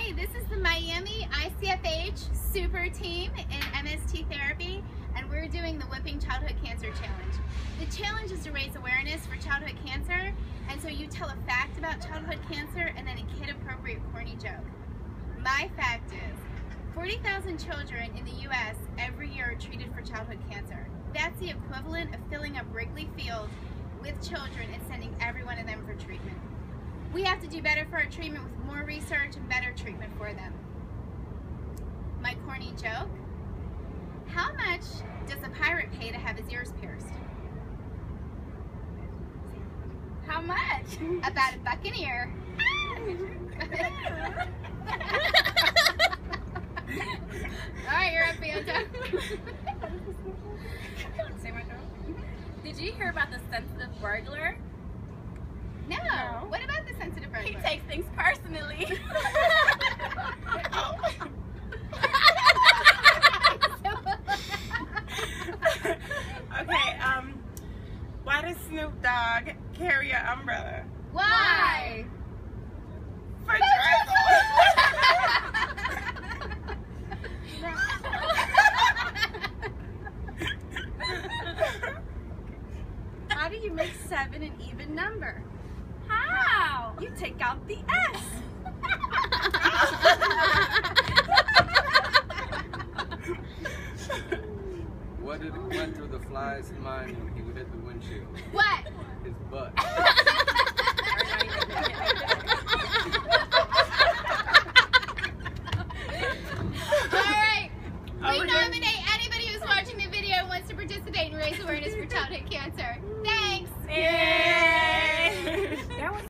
Hi, this is the Miami ICFH Super Team in MST Therapy, and we're doing the Whipping Childhood Cancer Challenge. The challenge is to raise awareness for childhood cancer, and so you tell a fact about childhood cancer and then a kid-appropriate corny joke. My fact is, 40,000 children in the U.S. every year are treated for childhood cancer. That's the equivalent of filling up Wrigley Field with children and sending every one of them for treatment. We have to do better for our treatment with more research and better treatment for them. My corny joke: how much does a pirate pay to have his ears pierced? How much? About $1 an ear. Alright, you're up, Bianca. Say my joke. Did you hear about the sensitive burglar? No. What about the sensitive burglar? He takes things personally. Okay, why does Snoop Dogg carry an umbrella? Why? For travel! How do you make 7 an even number? How? You take out the S. What went through the fly's mind when he hit the windshield? What? His butt.